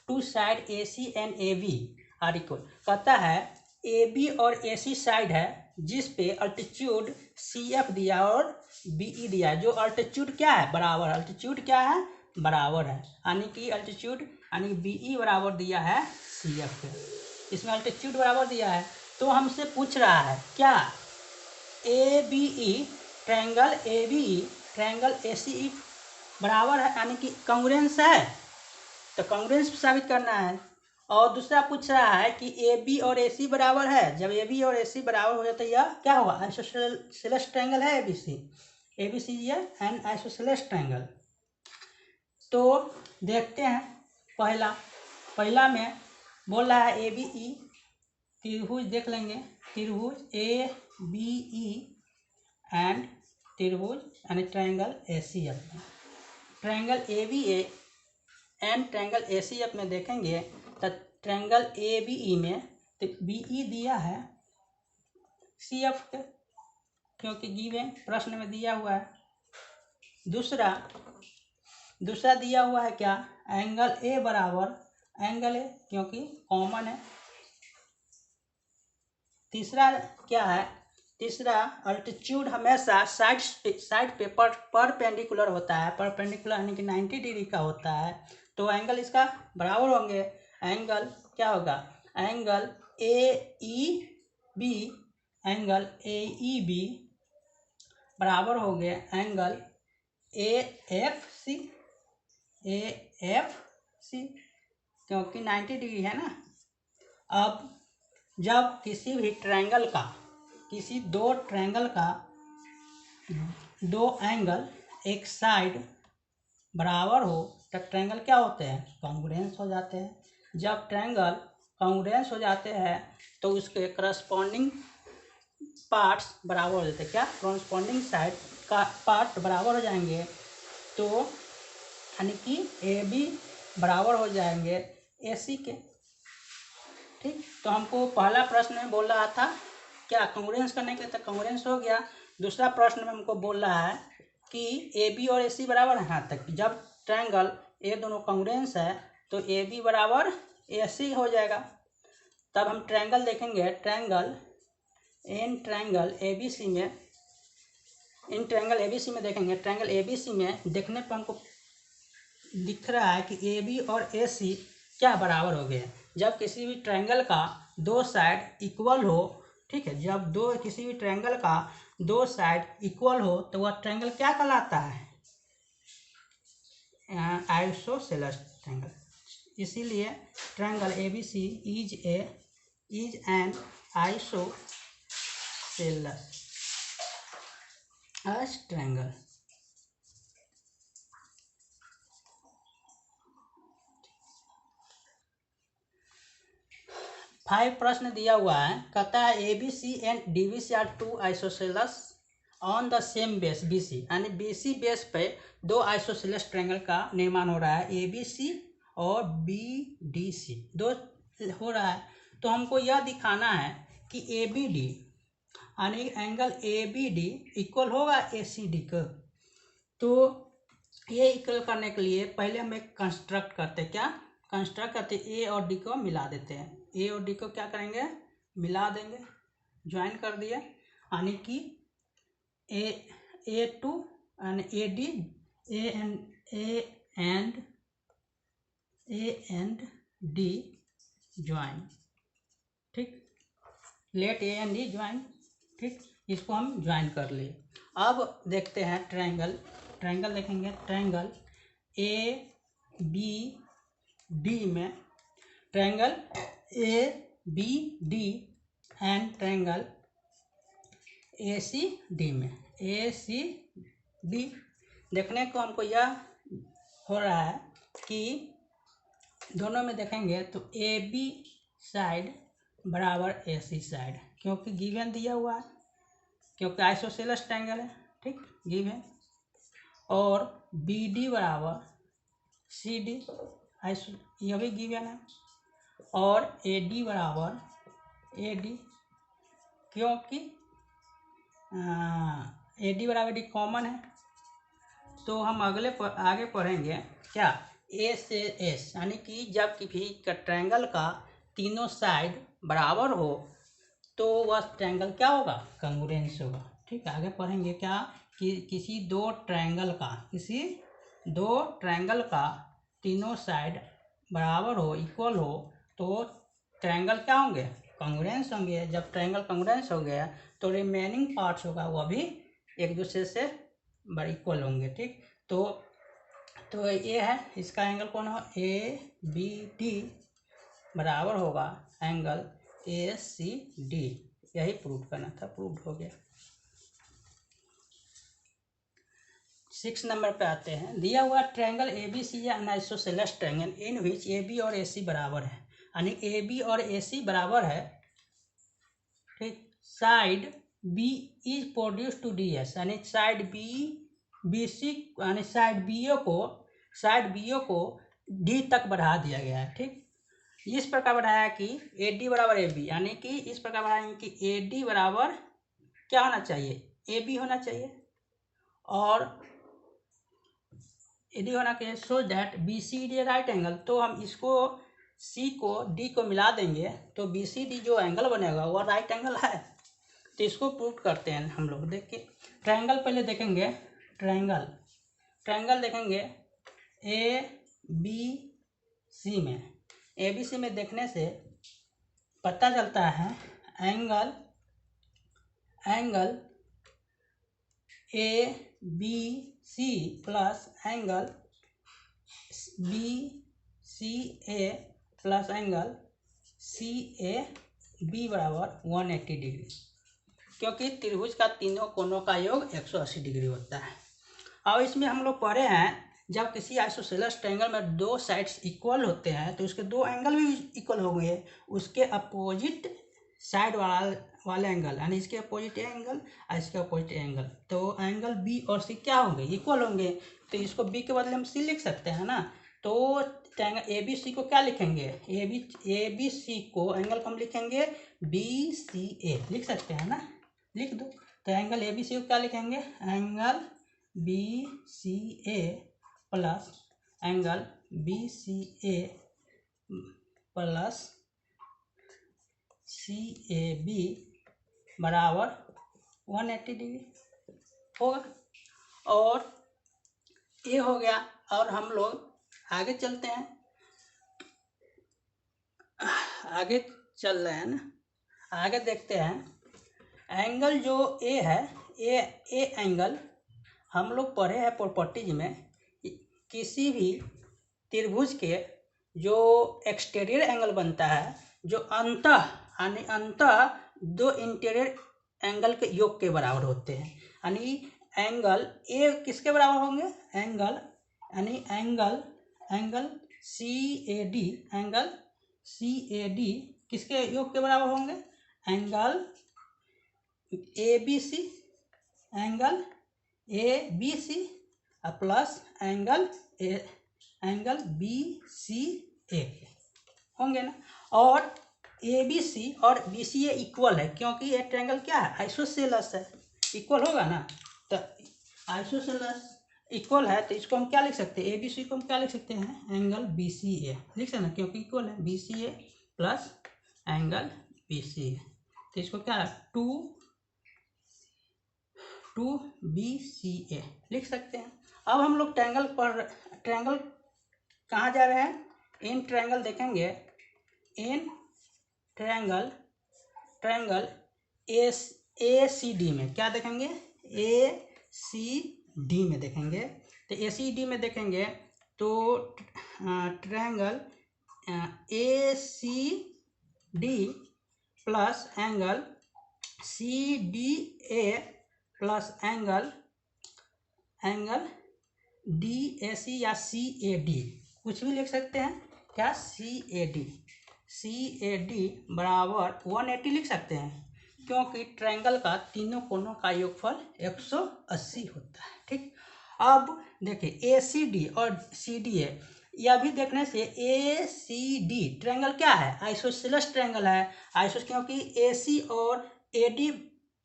to side A C and A B are equal. कहता है ए बी और ए सी साइड है जिस पे अल्टीट्यूड सी एफ दिया और बी ई दिया है, जो अल्टीट्यूड क्या है, बराबर, अल्टीट्यूड क्या है, बराबर है, यानी कि अल्टीट्यूड यानी बी ई बराबर दिया है सी एफ के, इसमें अल्टीट्यूड बराबर दिया है। तो हमसे पूछ रहा है क्या, A B E triangle A B E triangle A C E बराबर है, यानी कि कॉन्ग्रुएंस है, तो कॉन्ग्रुएंस साबित करना है। और दूसरा पूछ रहा है कि ए बी और ए सी बराबर है। जब ए बी और ए सी बराबर हो जाता है यह क्या होगा, आइसोसेलेस ट्रायंगल है ए बी सी है एंड आइसोसेलेस ट्रायंगल। तो देखते हैं, पहला में बोल रहा है ए बी ई, त्रिभुज देख लेंगे, त्रिभुज ए बी ई एंड त्रिभुज यानी ट्रायंगल ए सी एफ में, triangle A B A and triangle A C F में देखेंगे तो ट्रायंगल ए बी ई में तो बी ई दिया है सी एफ के, क्योंकि गिवन प्रश्न में दिया हुआ है। दूसरा दिया हुआ है क्या, एंगल ए बराबर एंगल ए, क्योंकि कॉमन है। तीसरा क्या है, तीसरा अल्टीट्यूड हमेशा साइड पे परपेंडिकुलर होता है, परपेंडिकुलर यानी कि 90 डिग्री का होता है, तो एंगल इसका बराबर होंगे। एंगल क्या होगा, एंगल ए ई बी बराबर हो गए एंगल ए एफ सी, क्योंकि 90 डिग्री है ना। अब जब किसी दो ट्रायंगल का दो एंगल एक साइड बराबर हो तब ट्रायंगल क्या होते हैं, कॉन्ग्रुएंस हो जाते हैं। जब ट्रायंगल कॉन्ग्रुएंस हो जाते हैं तो उसके करस्पॉन्डिंग पार्ट्स बराबर हो जाते हैं। क्या? कॉरस्पॉन्डिंग साइड का पार्ट बराबर हो जाएंगे तो यानी कि ए बी बराबर हो जाएंगे ए सी के। ठीक, तो हमको पहला प्रश्न में बोल रहा था क्या कॉन्ग्रुएंस करने के लिए, तो कॉन्ग्रुएंस हो गया। दूसरा प्रश्न में हमको बोल रहा है कि ए बी और ए सी बराबर है। हाँ, तक जब ट्रायंगल ये दोनों कॉन्ग्रुएंस है तो ए बी बराबर ए सी हो जाएगा। तब हम ट्रायंगल देखेंगे, triangle in triangle A B C में, in triangle A B C में देखेंगे। ट्रायंगल ए बी सी में देखने पर हमको दिख रहा है कि ए बी और ए सी क्या बराबर हो गए। जब किसी भी ट्रायंगल का दो साइड इक्वल हो, ठीक है, जब किसी भी ट्रायंगल का दो साइड इक्वल हो तो वह ट्रायंगल क्या कहलाता है? Isosceles triangle. इसीलिए triangle A B C is an isosceles triangle. Five प्रश्न दिया हुआ है, कहता है A B C and D B C are two isosceles on the same base B C, यानी बी सी बेस पे दो आइसोसेलेस ट्रायंगल का निर्माण हो रहा है। ए बी सी और बी डी सी दो हो रहा है। तो हमको यह दिखाना है कि ए बी डी यानी angle A B D equal होगा ए सी डी को। तो ये इक्वल करने के लिए पहले हम एक कंस्ट्रक्ट करते हैं। क्या कंस्ट्रक्ट करते? ए और डी को मिला देते हैं। ए और डी को क्या करेंगे? मिला देंगे, ज्वाइन कर दिया, यानी कि A to and A D, A and D join. ठीक, let A and D join. ठीक, इसको हम ज्वाइन कर लिए। अब देखते हैं ट्रायंगल देखेंगे। ट्रायंगल ए बी डी में, triangle A B D and triangle A C D में, ए सी डी देखने को हमको यह हो रहा है कि दोनों में देखेंगे तो ए बी साइड बराबर ए सी साइड, क्योंकि गिवन दिया हुआ है, क्योंकि आइसोसेलेस ट्रायंगल है। ठीक, गिवन। और बी डी बराबर सी डी, यह भी गिवन है। और ए डी बराबर ए डी, क्योंकि ए डी बराबर डी कॉमन है। तो हम आगे पढ़ेंगे क्या? ए से एस, यानी कि जब किसी ट्रायंगल का तीनों साइड बराबर हो तो वह ट्रायंगल क्या होगा? कॉन्ग्रुएंस होगा। ठीक है, आगे पढ़ेंगे क्या कि किसी दो ट्रायंगल का तीनों साइड बराबर हो, इक्वल हो, तो ट्रायंगल क्या होंगे? कॉन्ग्रुएंस होंगे। जब ट्रायंगल कॉन्ग्रुएंस हो गया तो रिमेनिंग पार्ट्स होगा वह भी एक दूसरे से इक्वल होंगे। ठीक, तो ये है इसका एंगल कौन हो? ए बी डी बराबर होगा एंगल ए सी डी। यही प्रूव करना था, प्रूव हो गया। 6 नंबर पे आते हैं। दिया हुआ ट्रायंगल ए बी सी या isosceles triangle in which A B और ए सी बराबर है, यानी ए बी और ए सी बराबर है। ठीक, side B is produce to D S, यानी साइड बी सी, यानी साइड बी ओ को डी तक बढ़ा दिया गया है। ठीक, इस प्रकार बढ़ाया कि ए डी बराबर ए बी, यानी कि इस प्रकार बढ़ाएंगे कि ए डी बराबर क्या होना चाहिए? ए बी होना चाहिए। और ए डी होना चाहिए so that B C D right angle. तो हम इसको सी को डी को मिला देंगे तो बी सी डी जो एंगल बनेगा वह राइट एंगल है। तो इसको प्रूव करते हैं हम लोग। देखिए ट्रायंगल पहले देखेंगे। ट्रायंगल देखेंगे ए बी सी में। ए बी सी में देखने से पता चलता है angle A B C plus angle B C A plus angle C A B बराबर 180 डिग्री, क्योंकि त्रिभुज का तीनों कोनों का योग 180 डिग्री होता है। और इसमें हम लोग पढ़े हैं जब किसी आइसोसेलेस ट्रायंगल में दो साइड्स इक्वल होते हैं तो उसके दो एंगल भी इक्वल होंगे, उसके अपोजिट साइड वाले एंगल, यानी इसके अपोजिट एंगल और इसके अपोजिट एंगल, तो एंगल बी और सी क्या होंगे, इक्वल होंगे। तो इसको बी के बदले हम सी लिख सकते हैं ना। तो एंगल ए बी सी को क्या लिखेंगे, ए बी सी को एंगल को हम लिखेंगे बी सी ए, लिख सकते हैं ना, लिख दो। तो एंगल ए बी सी को क्या लिखेंगे, angle B C A plus angle B C A plus C A B बराबर 180 डिग्री होगा। और ये हो गया। और हम लोग आगे चलते हैं, आगे चल रहे हैं ना, आगे देखते हैं। एंगल जो ए है, ए एंगल हम लोग पढ़े हैं प्रॉपर्टीज में, किसी भी त्रिभुज के जो एक्सटीरियर एंगल बनता है, जो अंतः दो इंटीरियर एंगल के योग के बराबर होते हैं। यानी एंगल ए किसके बराबर होंगे, angle C A D, angle C A D किसके योग के बराबर होंगे, angle A B C, angle A B C plus angle B C A होंगे ना। और ए बी सी और बी सी ए इक्वल है, क्योंकि ये ट्रायंगल क्या है, आइसोसेलेस है, इक्वल होगा ना। तो आइसोसेलेस इक्वल है, तो इसको हम क्या लिख सकते हैं, ए बी सी को हम क्या लिख सकते हैं, एंगल बी सी ए लिख सकते हैं, क्योंकि इक्वल है, B C A plus angle B C ए। तो इसको क्या है, टू बी सी ए लिख सकते हैं। अब हम लोग ट्रायंगल कहाँ जा रहे हैं, इन ट्रायंगल देखेंगे, इन ट्रायंगल ए सी डी में क्या देखेंगे, ए सी डी में देखेंगे। तो ए सी डी में देखेंगे तो triangle A D plus angle C D A plus angle D A C या सी ए डी, कुछ भी लिख सकते हैं, क्या, सी ए डी बराबर 180 लिख सकते हैं, क्योंकि ट्रायंगल का तीनों कोनों का योगफल 180 होता है। ठीक, अब देखिए ए सी डी और सी डी ए, यह भी देखने से ए सी डी ट्रायंगल क्या है, आइसोसेलेस ट्रायंगल है। क्योंकि ए सी और ए डी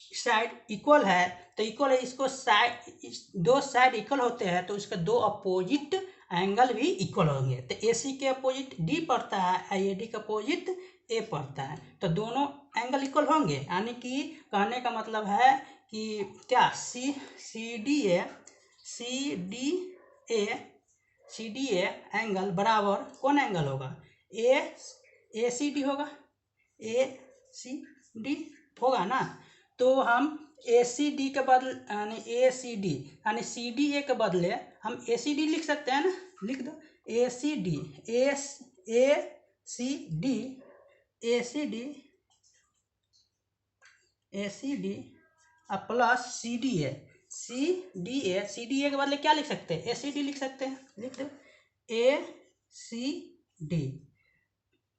साइड इक्वल है, तो इक्वल है, इसको दो साइड इक्वल होते हैं, तो इसके दो अपोजिट एंगल भी इक्वल होंगे। तो ए सी के अपोजिट डी पड़ता है, ए डी के अपोजिट ए पड़ता है, तो दोनों एंगल इक्वल होंगे। यानी कि कहने का मतलब है कि क्या, सी डी ए एंगल बराबर कौन एंगल होगा, ए सी डी होगा, ए सी डी होगा ना। तो हम ए सी डी के बदले, यानी ए सी डी यानी सी डी ए के बदले हम ए सी डी लिख सकते हैं ना, लिख दो, A C D plus C D A के बदले क्या लिख सकते हैं, ए सी डी लिख सकते हैं, लिख दो, ए सी डी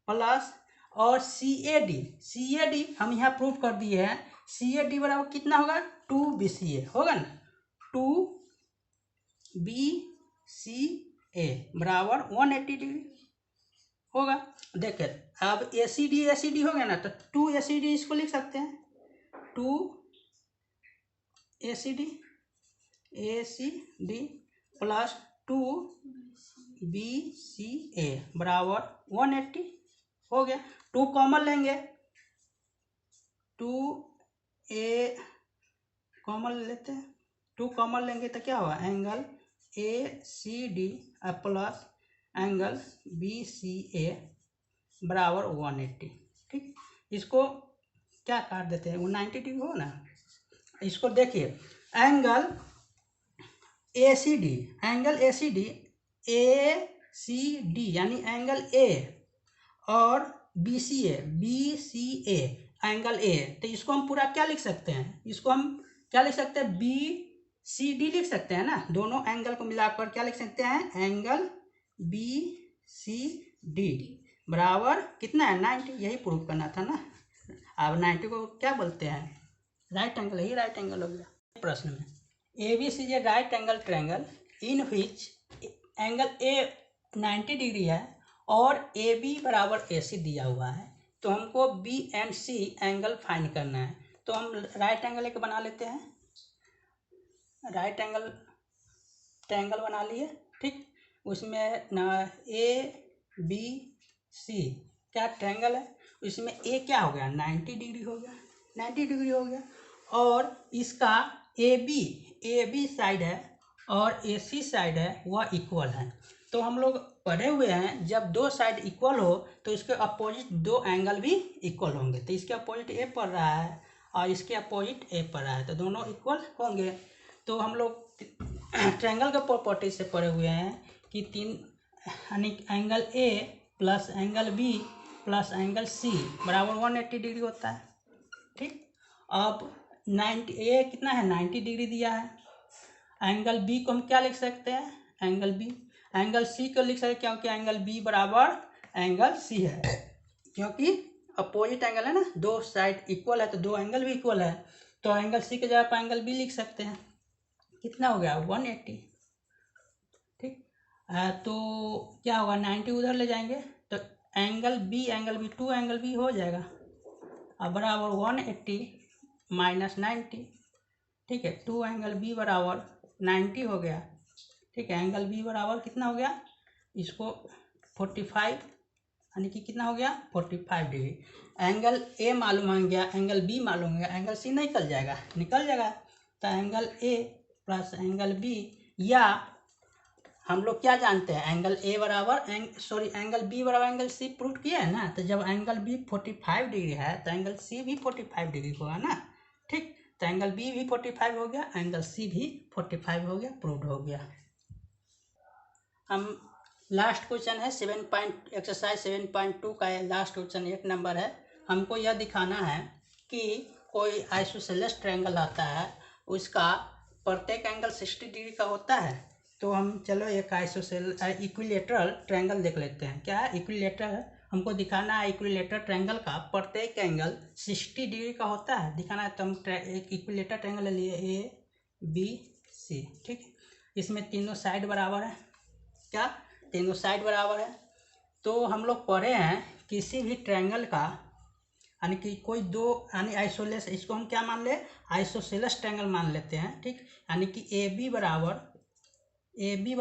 प्लस और सी ए डी हम यहाँ प्रूव कर दिए हैं, सी ए डी बराबर कितना होगा, 2 बी सी ए होगा ना, 2 बी सी ए बराबर 180 डिग्री होगा। देखिए अब ए सी डी हो गया ना, तो 2 ए सी डी इसको लिख सकते हैं, 2 A C D plus 2 B C A बराबर 180 हो गया। 2 कॉमन लेंगे, 2 ए कॉमन लेते हैं, 2 कॉमन लेंगे तो क्या होगा, angle A C D plus angle B C A बराबर 180। ठीक, इसको क्या काट देते हैं, वो 90 डिग्री हो ना। इसको देखिए, एंगल ए सी डी यानी एंगल ए और B C A angle A, तो इसको हम पूरा क्या लिख सकते हैं, इसको हम क्या लिख सकते हैं, बी सी डी लिख सकते हैं ना, दोनों एंगल को मिलाकर क्या लिख सकते हैं, एंगल बी सी डी बराबर कितना है, 90, यही प्रूव करना था ना, अब 90 को क्या बोलते हैं, राइट एंगल, ही राइट एंगल हो गया। प्रश्न में ABC is a right angle triangle in which angle A 90 degree है और AB बराबर AC दिया हुआ है, तो हमको B and C angle find करना है। तो हम राइट एंगल एक बना लेते हैं, राइट एंगल ट्रायंगल बना लिए, ठीक। उसमें ना ABC क्या ट्रायंगल है, उसमें A क्या हो गया 90 डिग्री हो गया, 90 डिग्री हो गया, और इसका AB साइड है और AC साइड है वह इक्वल है। तो हम लोग पढ़े हुए हैं जब दो साइड इक्वल हो तो इसके अपोजिट दो एंगल भी इक्वल होंगे। तो इसके अपोजिट A पड़ रहा है और इसके अपोजिट A पड़ रहा है, तो दोनों इक्वल होंगे। तो हम लोग ट्रायंगल के प्रॉपर्टी से पढ़े हुए हैं कि तीन यानी angle A plus angle B plus angle C बराबर 180 डिग्री होता है, ठीक। अब 90 A कितना है 90 डिग्री दिया है, एंगल B को हम क्या लिख सकते हैं, एंगल B, एंगल C को लिख सकते हैं क्योंकि एंगल B बराबर एंगल C है, क्योंकि अपोजिट एंगल है ना, दो साइड इक्वल है तो दो एंगल भी इक्वल है। तो एंगल C के जगह पर एंगल B लिख सकते हैं, कितना हो गया 180, ठीक। तो क्या होगा 90 उधर ले जाएंगे तो एंगल B 2 एंगल B हो जाएगा, अब बराबर 180 माइनस 90, ठीक है। 2 एंगल B बराबर 90 हो गया, ठीक है। एंगल B बराबर कितना हो गया, इसको 45 यानी कि कितना हो गया 45 डिग्री। एंगल A मालूम हो गया, एंगल B मालूम हो गया, एंगल C नहीं निकल जाएगा, निकल जाएगा। तो angle A plus angle B, या हम लोग क्या जानते हैं एंगल A बराबर एंगल B बराबर एंगल C प्रूव किया है ना, तो जब एंगल B 45 डिग्री है तो एंगल C भी 45 डिग्री होगा ना, ठीक। तो एंगल B भी 45 हो गया, एंगल C भी 45 हो गया, प्रूव्ड हो गया। हम लास्ट क्वेश्चन है एक्सरसाइज 7.2 का लास्ट क्वेश्चन 1 नंबर है। हमको यह दिखाना है कि कोई आइसोसेलेस ट्रायंगल आता है, उसका प्रत्येक एंगल 60 डिग्री का होता है। तो हम चलो एक इक्विलेटरल ट्रायंगल देख लेते हैं। क्या है इक्विलेटरल है, हमको दिखाना है इक्विलेटरल ट्रायंगल का प्रत्येक एंगल 60 डिग्री का होता है, दिखाना है। तो हम एक इक्विलेटरल ट्रायंगल ले लिए ABC, ठीक। इसमें तीनों साइड बराबर है, क्या तीनों साइड बराबर है। तो हम लोग पढ़े हैं किसी भी ट्रायंगल का यानी कि कोई दो यानी आइसोलेस, इसको हम क्या मान ले आइसोसेलेस ट्रायंगल मान लेते हैं, ठीक। यानी कि AB बराबर AC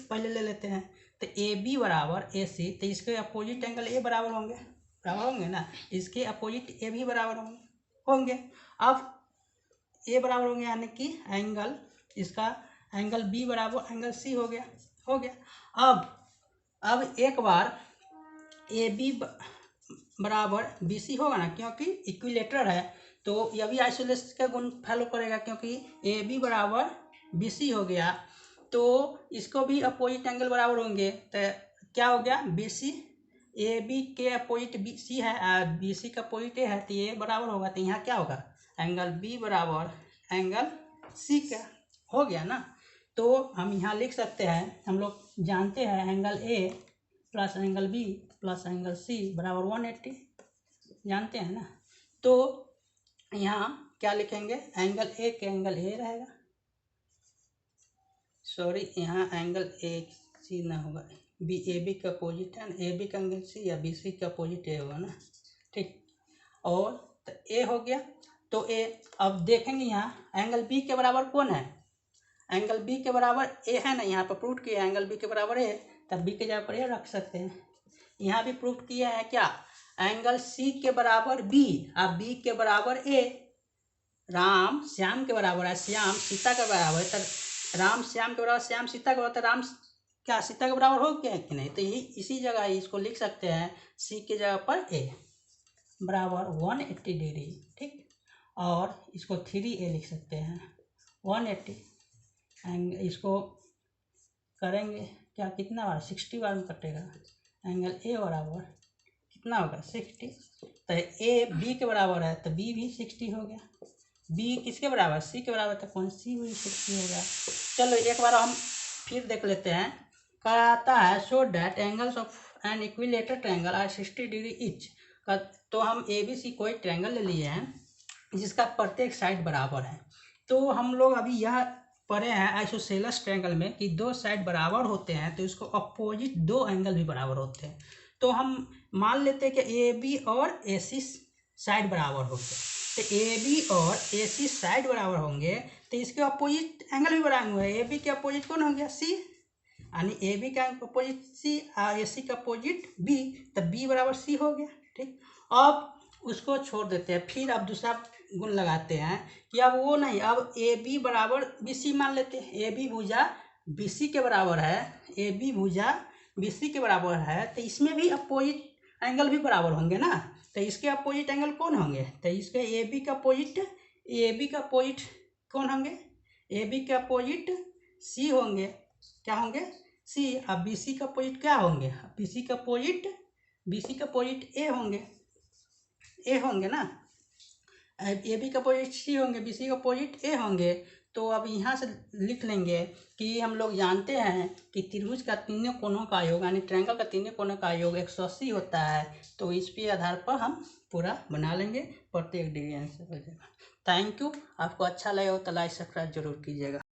पहले ले लेते हैं। तो AB बराबर AC, तो इसके अपोजिट एंगल A बराबर होंगे ना, इसके अपोजिट A भी बराबर होंगे। अब A बराबर होंगे यानी कि एंगल इसका एंगल B बराबर एंगल C हो गया। अब एक बार AB बराबर BC होगा ना, क्योंकि इक्विलेटरल है तो यह भी आइसोलेस का गुण फॉलो करेगा, क्योंकि AB बराबर BC हो गया तो इसको भी अपोजिट एंगल बराबर होंगे। तो क्या हो गया BC, AB के अपोजिट BC है, BC का अपोजिट A है, तो ये बराबर होगा। तो यहाँ क्या होगा एंगल B बराबर एंगल C का हो गया ना। तो हम यहाँ लिख सकते हैं, हम लोग जानते हैं angle A plus angle B plus angle C बराबर 180, जानते हैं ना। तो यहाँ क्या लिखेंगे एंगल A के एंगल A रहेगा, सॉरी यहाँ एंगल AC ना होगा, AB का अपोजिट है ना, AB का एंगल C या BC का अपोजिट A होगा ना, ठीक। और तो A हो गया, तो A अब देखेंगे यहाँ एंगल B के बराबर कौन है, एंगल B के बराबर A है ना, यहाँ पर प्रूव किया एंगल B के बराबर A, तब B के जगह पर A रख सकते हैं। यहाँ भी प्रूव किया है क्या एंगल C के बराबर B, अब B के बराबर A, राम श्याम के बराबर है, श्याम सीता के बराबर है, तो राम श्याम के बराबर श्याम सीता के बराबर, तो राम क्या सीता के बराबर हो गया कि नहीं, तो यही इसी जगह इसको लिख सकते हैं C के जगह पर A बराबर 180 डिग्री, ठीक। और इसको 3A लिख सकते हैं 180, इसको करेंगे क्या कितना बार 60 बार में कटेगा, एंगल A बराबर कितना होगा 60, तो A B के बराबर है तो B भी 60 हो गया, B किसके बराबर C के बराबर, तो कौन C भी 60 हो गया। चलो एक बार हम फिर देख लेते हैं, कहता है so that angles of an equilateral triangle are 60 degree each का, तो हम ABC कोई ट्रायंगल ले लिए हैं जिसका प्रत्येक साइड बराबर है। तो हम लोग अभी यह पढ़े हैं आइसोसेलेस ट्रायंगल में कि दो साइड बराबर होते हैं तो इसको अपोजिट दो एंगल भी बराबर होते हैं। तो हम मान लेते हैं कि AB और AC साइड बराबर होंगे, तो AB और AC साइड बराबर होंगे तो इसके अपोजिट एंगल भी बराबर होंगे। AB के अपोजिट कौन हो गया? C, यानी AB का अपोजिट C और AC का अपोजिट B, तब B बराबर C हो गया। ठीक, अब उसको छोड़ देते हैं, फिर अब दूसरा गुण लगाते हैं कि अब वो नहीं, अब AB बराबर BC मान लेते हैं। AB भुजा BC के बराबर है, AB भुजा BC के बराबर है, तो इसमें भी अपोजिट एंगल भी बराबर होंगे ना। तो इसके अपोजिट एंगल कौन होंगे? तो इसके AB का अपोजिट कौन होंगे? AB के अपोजिट C होंगे। क्या होंगे? C। अब BC का अपोजिट क्या होंगे? BC का अपोजिट A होंगे ना। AB का अपोजिट C होंगे, BC का अपोजिट A होंगे। तो अब यहाँ से लिख लेंगे कि हम लोग जानते हैं कि त्रिभुज का तीनों कोनों का योग यानी ट्रायंगल का तीनों कोनों का योग 180 होता है। तो इस पे आधार पर हम पूरा बना लेंगे, प्रत्येक डिग्री आंसर हो जाएगा। Thank you. आपको अच्छा लगा हो तो लाइक सब्सक्राइब जरूर कीजिएगा।